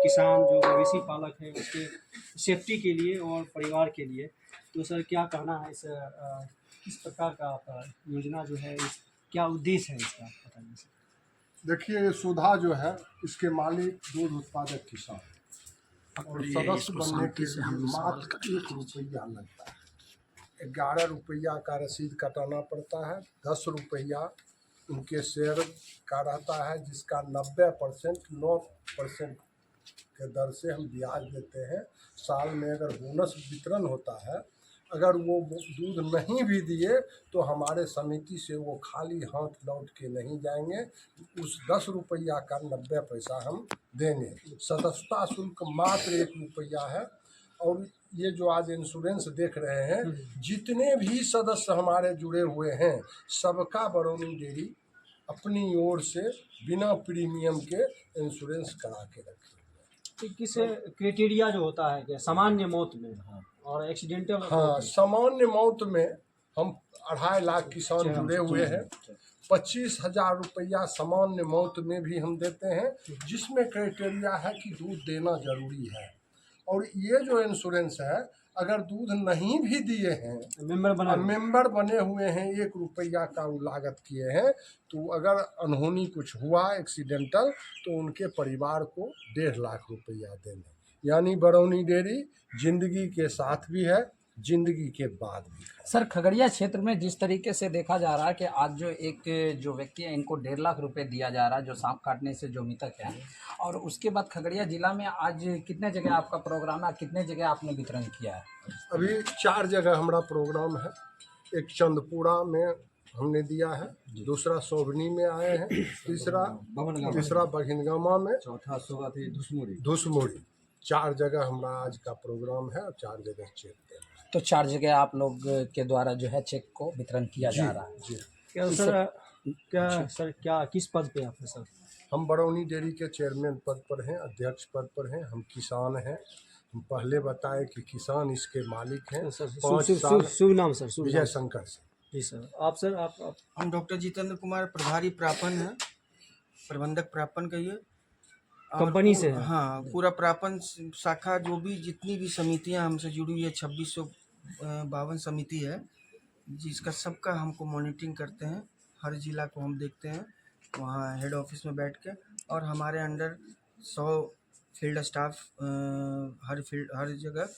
किसान जो मवेशी पालक है उसके सेफ्टी के लिए और परिवार के लिए। तो सर क्या कहना है इस किस प्रकार का आपका योजना जो है, क्या उद्देश्य है इसका, बताइए सर। देखिए, ये सुधा जो है इसके मालिक दूध उत्पादक किसान, और सदस्य बनने के लिए मात्र 1 रुपया लगता है। 11 रुपया का रसीद कटाना पड़ता है। 10 रुपया उनके शेयर का रहता है, जिसका 90% 9% के दर से हम ब्याज देते हैं। साल में अगर बोनस वितरण होता है, अगर वो दूध नहीं भी दिए तो हमारे समिति से वो खाली हाथ लौट के नहीं जाएंगे। उस 10 रुपया का 90 पैसा हम देंगे। सदस्यता शुल्क मात्र 1 रुपया है। और ये जो आज इंश्योरेंस देख रहे हैं, जितने भी सदस्य हमारे जुड़े हुए हैं, सबका बरौनी डेयरी अपनी ओर से बिना प्रीमियम के इंश्योरेंस करा के रखे। किस क्राइटेरिया जो होता है कि सामान्य मौत में और एक्सीडेंटल? हाँ, सामान्य मौत में हम 2.5 लाख किसान जुड़े हुए हैं। 25,000 रुपया सामान्य मौत में भी हम देते हैं, जिसमें क्राइटेरिया है कि दूध देना जरूरी है। और ये जो इंश्योरेंस है, अगर दूध नहीं भी दिए हैं, मेंबर बने हुए हैं, 1 रुपया का वो लागत किए हैं, तो अगर अनहोनी कुछ हुआ एक्सीडेंटल, तो उनके परिवार को 1.5 लाख रुपया देंगे। यानी बरौनी डेयरी जिंदगी के साथ भी है, जिंदगी के बाद भी है। सर, खगड़िया क्षेत्र में जिस तरीके से देखा जा रहा है कि आज जो व्यक्ति है, इनको 1.5 लाख रुपए दिया जा रहा है, जो सांप काटने से जो मृतक है, और उसके बाद खगड़िया जिला में आज कितने जगह आपका प्रोग्राम है, कितने जगह आपने वितरण किया है? अभी 4 जगह हमारा प्रोग्राम है। एक चंदपुरा में हमने दिया है, दूसरा सोबनी में आए हैं, तीसरा बघिनगामा में, चौथा धुसमुड़ी। 4 जगह हमारा आज का प्रोग्राम है और 4 जगह चेक देना है। तो 4 जगह आप लोग के द्वारा जो है चेक को वितरण किया जा रहा है। जी। क्या किस पद पे आप सर? हम बरौनी डेयरी के चेयरमैन पद पर हैं, अध्यक्ष पद पर हैं। हम किसान हैं। हम पहले बताए कि किसान इसके मालिक हैं। शुभ नाम सर? विजय शंकर से। जी सर। आप सर? आप? हम डॉक्टर जितेंद्र कुमार, प्रभारी प्रापन है, प्रबंधक प्रापन कहिए, कंपनी से है। हाँ, पूरा प्रापन शाखा जो भी जितनी भी समितियां हमसे जुड़ी हुई है, 2652 समिति है, जिसका सबका हमको मॉनिटरिंग करते हैं। हर जिला को हम देखते हैं वहाँ हेड ऑफिस में बैठ के, और हमारे अंडर 100 फील्ड स्टाफ हर जगह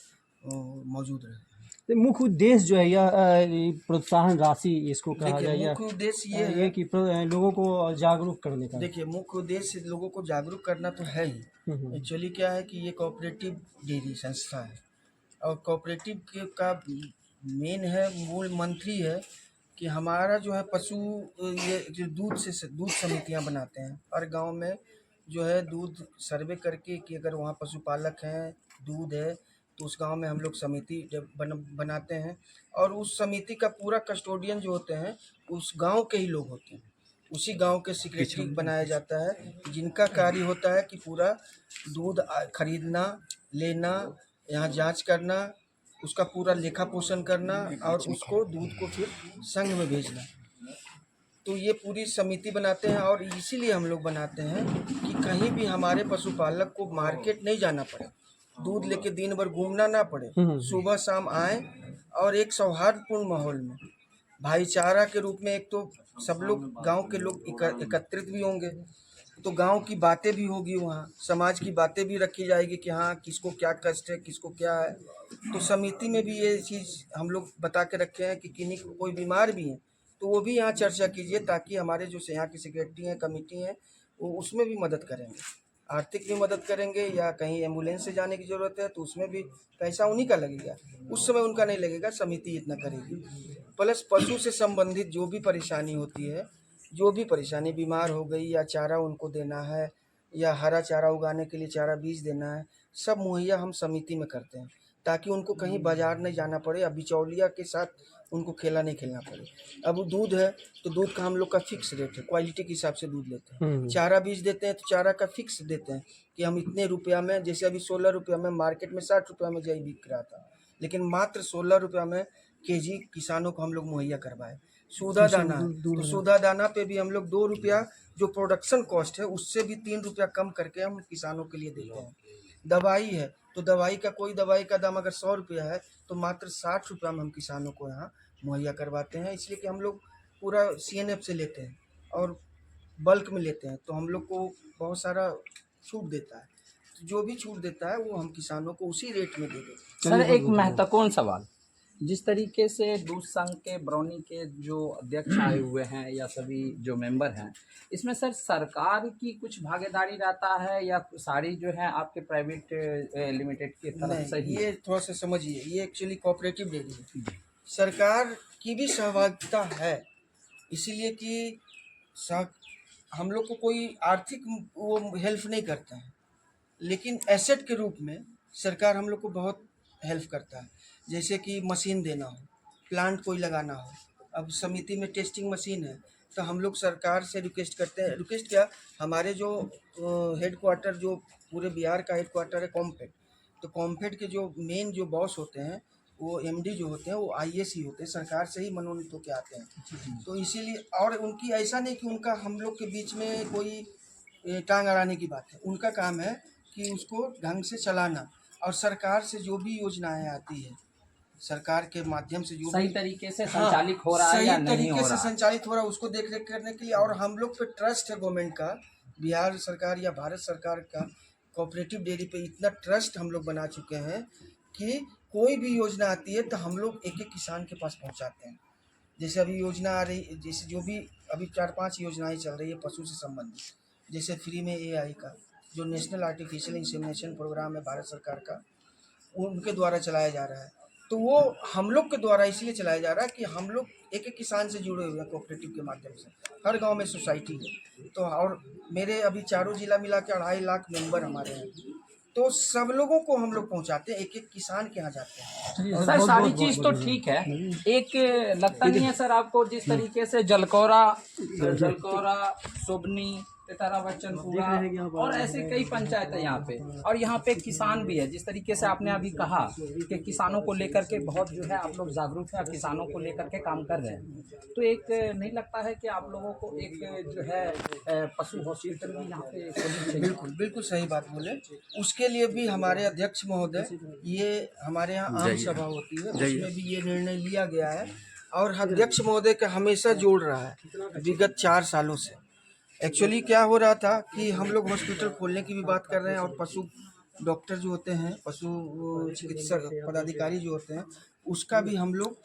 मौजूद रहते हैं। तो मुख्य उद्देश्य जो है यह प्रोत्साहन राशि इसको कहा जाए, मुख्य उद्देश्य ये है कि लोगों को जागरूक करने का। देखिए, मुख्य उद्देश्य लोगों को जागरूक करना तो है ही। एक्चुअली क्या है कि ये कोऑपरेटिव डेयरी संस्था है, और कोऑपरेटिव का मेन है, मूल मंत्र है कि हमारा जो है पशु, ये जो दूध समितियां बनाते हैं हर गांव में, जो है दूध सर्वे करके कि अगर वहाँ पशुपालक हैं, दूध है, तो उस गांव में हम लोग समिति बनाते हैं। और उस समिति का पूरा कस्टोडियन जो होते हैं उस गांव के ही लोग होते हैं। उसी गांव के सेक्रेटरी बनाया जाता है, जिनका कार्य होता है कि पूरा दूध खरीदना, लेना, यहाँ जांच करना, उसका पूरा लेखा पोषण करना, और उसको दूध को फिर संघ में भेजना। तो ये पूरी समिति बनाते हैं, और इसीलिए हम लोग बनाते हैं कि कहीं भी हमारे पशुपालक को मार्केट नहीं जाना पड़े, दूध लेके दिन भर घूमना ना पड़े, सुबह शाम आए, और एक सौहार्दपूर्ण माहौल में भाईचारा के रूप में, एक तो सब लोग गांव के लोग एकत्रित भी होंगे, तो गांव की बातें भी होगी, वहाँ समाज की बातें भी रखी जाएगी कि हाँ किसको क्या कष्ट है, किसको क्या है। तो समिति में भी ये चीज़ हम लोग बता के रखे हैं कि किन्हीं को कोई बीमार भी है तो वो भी यहाँ चर्चा कीजिए, ताकि हमारे जो यहाँ की सेक्रेटरी हैं, कमेटी हैं, वो उसमें भी मदद करेंगे, आर्थिक भी मदद करेंगे, या कहीं एम्बुलेंस से जाने की ज़रूरत है तो उसमें भी पैसा उन्हीं का लगेगा, उस समय उनका नहीं लगेगा, समिति इतना करेगी। प्लस पशु से संबंधित जो भी परेशानी होती है, जो भी परेशानी, बीमार हो गई या चारा उनको देना है, या हरा चारा उगाने के लिए चारा बीज देना है, सब मुहैया हम समिति में करते हैं, ताकि उनको कहीं बाजार नहीं जाना पड़े, या बिचौलिया के साथ उनको खेला नहीं खेलना पड़े। अब दूध है तो दूध का हम लोग का फिक्स रेट है, क्वालिटी के हिसाब से दूध लेते हैं। चारा बीज देते हैं तो चारा का फिक्स देते हैं कि हम इतने रुपया में, जैसे अभी 16 रुपया में मार्केट में 60 रुपया में जई बिक रहा था, लेकिन मात्र 16 रुपया में केजी किसानों को हम लोग मुहैया करवाए। सूधा दाना, तो सूधा दाना पे भी हम लोग 2 रुपया जो प्रोडक्शन कॉस्ट है उससे भी 3 रुपया कम करके हम किसानों के लिए देते हैं। दवाई है तो दवाई का कोई दवाई का दाम अगर 100 रुपया है तो मात्र 60 रुपया में हम किसानों को यहाँ मुहैया करवाते हैं, इसलिए कि हम लोग पूरा CNF से लेते हैं और बल्क में लेते हैं, तो हम लोग को बहुत सारा छूट देता है। तो जो भी छूट देता है वो हम किसानों को उसी रेट में दे देते हैं। सर एक महत्वपूर्ण सवाल, जिस तरीके से दूध संघ के बरौनी के जो अध्यक्ष आए हुए हैं या सभी जो मेंबर हैं, इसमें सर सरकार की कुछ भागीदारी रहता है या सारी जो है आपके प्राइवेट लिमिटेड की तरफ से ही? ये थोड़ा सा समझिए, ये एक्चुअली कोऑपरेटिव डेयरी है, सरकार की भी सहभागिता है, इसीलिए कि हम लोग को कोई आर्थिक वो हेल्प नहीं करता है, लेकिन एसेट के रूप में सरकार हम लोग को बहुत हेल्प करता है। जैसे कि मशीन देना हो, प्लांट कोई लगाना हो, अब समिति में टेस्टिंग मशीन है तो हम लोग सरकार से रिक्वेस्ट करते हैं, रिक्वेस्ट क्या, हमारे जो हेडक्वार्टर जो पूरे बिहार का हेडक्वार्टर है कॉम्फेड, तो कॉम्फेड के जो मेन जो बॉस होते हैं वो MD जो होते हैं वो IAS ही होते हैं, सरकार से ही मनोनीत होकर आते हैं। तो इसीलिए, और उनकी ऐसा नहीं कि उनका हम लोग के बीच में कोई टांग अड़ाने की बात है, उनका काम है कि उसको ढंग से चलाना, और सरकार से जो भी योजनाएं आती है सरकार के माध्यम से जो सही भी तरीके से संचालित हो रहा है या सही नहीं तरीके हो से रहा है? संचालित हो रहा है उसको देख रेख करने के लिए, और हम लोग पे ट्रस्ट है गवर्नमेंट का, बिहार सरकार या भारत सरकार का कोऑपरेटिव डेयरी पे इतना ट्रस्ट हम लोग बना चुके हैं कि कोई भी योजना आती है तो हम लोग एक एक किसान के पास पहुंचाते हैं। जैसे अभी योजना आ रही, जैसे जो भी अभी 4-5 योजनाएं चल रही है पशु से संबंधित, जैसे फ्री में AI का जो नेशनल आर्टिफिशियल इंसेमिनेशन प्रोग्राम है भारत सरकार का, उनके द्वारा चलाया जा रहा है, तो वो हम लोग के द्वारा इसलिए चलाया जा रहा है कि हम लोग एक एक किसान से जुड़े हुए हैं कोऑपरेटिव के माध्यम से, हर गांव में सोसाइटी है तो, और मेरे अभी चारों जिला मिला के 2.5 लाख मेंबर हमारे हैं, तो सब लोगों को हम लोग पहुंचाते हैं, एक एक किसान के यहाँ जाते हैं। सर सारी चीज तो ठीक है, एक लगता नहीं है सर आपको जिस तरीके से जलकौरा, सोबनी, तेतारा बच्चनपुरा और ऐसे कई पंचायत है यहाँ पे, और यहाँ पे किसान भी है, जिस तरीके से आपने अभी कहा कि किसानों को लेकर के बहुत जो है आप लोग जागरूक हैं, किसानों को लेकर के काम कर रहे हैं, तो एक नहीं लगता है कि आप लोगों को एक जो है पशु हॉस्पिटल भी यहाँ पे खोलनी चाहिए? बिल्कुल बिल्कुल सही बात बोले, उसके लिए भी हमारे अध्यक्ष महोदय, ये हमारे यहाँ आम सभा होती है उसमें भी ये निर्णय लिया गया है, और अध्यक्ष महोदय का हमेशा जोड़ रहा है विगत 4 सालों से। एक्चुअली क्या हो रहा था कि हम लोग हॉस्पिटल खोलने की भी बात कर रहे हैं, और पशु डॉक्टर जो होते हैं, पशु चिकित्सक पदाधिकारी जो होते हैं, उसका भी हम लोग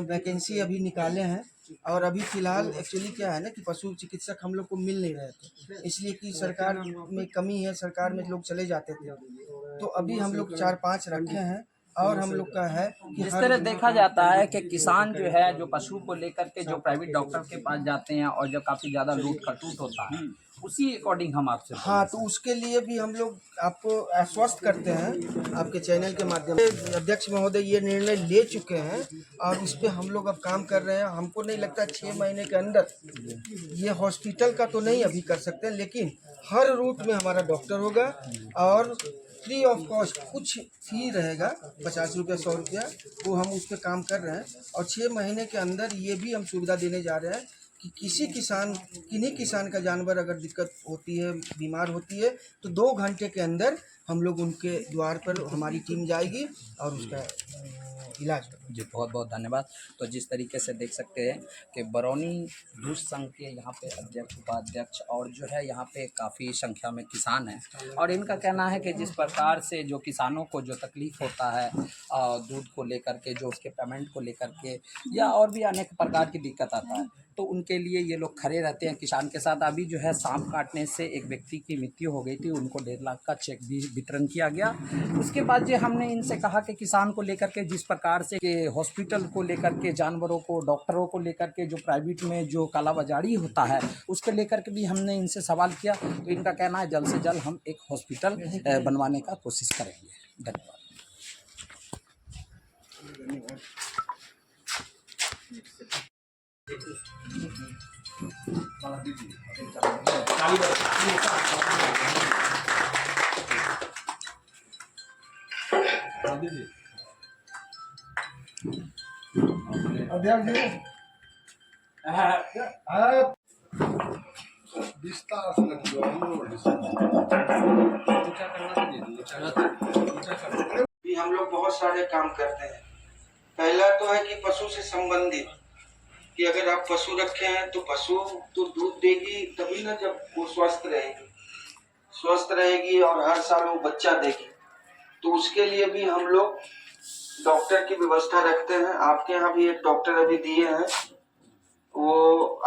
वैकेंसी अभी निकाले हैं, और अभी फ़िलहाल एक्चुअली क्या है ना कि पशु चिकित्सक हम लोग को मिल नहीं रहे थे, इसलिए कि सरकार में कमी है, सरकार में लोग चले जाते थे, तो अभी हम लोग 4-5 रखे हैं, और हम लोग का है कि जिस तरह देखा जाता है कि किसान जो है जो पशु को लेकर के जो प्राइवेट डॉक्टर के पास जाते हैं और जो काफ़ी ज़्यादा लूट खटूट होता है, उसी अकॉर्डिंग हम आपसे हाँ, तो उसके लिए भी हम लोग आपको आश्वस्त करते हैं आपके चैनल के माध्यम से। अध्यक्ष महोदय ये निर्णय ले चुके हैं और इस पे हम लोग अब काम कर रहे हैं। हमको नहीं लगता 6 महीने के अंदर ये हॉस्पिटल का तो नहीं अभी कर सकते हैं, लेकिन हर रूट में हमारा डॉक्टर होगा और फ्री ऑफ कॉस्ट, कुछ फी रहेगा 50 रुपया 100 रुपया, वो हम उस पर काम कर रहे हैं। और 6 महीने के अंदर ये भी हम सुविधा देने जा रहे हैं कि किन्हीं किसान का जानवर अगर दिक्कत होती है, बीमार होती है, तो 2 घंटे के अंदर हम लोग उनके द्वार पर हमारी टीम जाएगी और उसका इलाज होगा। जी बहुत बहुत धन्यवाद। तो जिस तरीके से देख सकते हैं कि बरौनी दूध संघ के यहाँ पे अध्यक्ष, उपाध्यक्ष और जो है यहाँ पे काफ़ी संख्या में किसान हैं, और इनका कहना है कि जिस प्रकार से जो किसानों को जो तकलीफ़ होता है दूध को लेकर के, जो उसके पेमेंट को लेकर के या और भी अनेक प्रकार की दिक्कत आता है, तो उनके लिए ये लोग खड़े रहते हैं किसान के साथ। अभी जो है सांप काटने से एक व्यक्ति की मृत्यु हो गई थी, उनको 1.5 लाख का चेक भी वितरण किया गया। उसके बाद जो हमने इनसे कहा कि किसान को लेकर के जिस प्रकार से कि हॉस्पिटल को लेकर के, जानवरों को, डॉक्टरों को लेकर के जो प्राइवेट में जो कालाबाजारी होता है उसको लेकर के भी हमने इनसे सवाल किया, तो इनका कहना है जल्द से जल्द हम एक हॉस्पिटल बनवाने का कोशिश करेंगे। धन्यवाद। विस्तार से भी हम लोग बहुत सारे काम करते हैं। पहला तो है कि पशु से संबंधित, कि अगर आप पशु रखे हैं तो पशु तो दूध देगी तभी ना, जब वो स्वस्थ रहेगी और हर साल वो बच्चा देगी। तो उसके लिए भी हम लोग डॉक्टर की व्यवस्था रखते हैं। आपके यहाँ भी एक डॉक्टर अभी दिए हैं, वो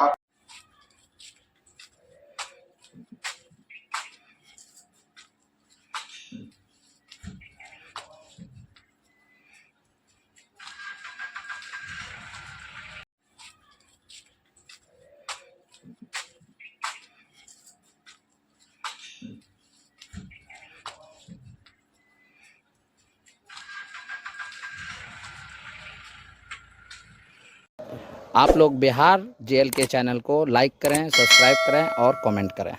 आप लोग बिहार जेएल के चैनल को लाइक करें, सब्सक्राइब करें और कमेंट करें।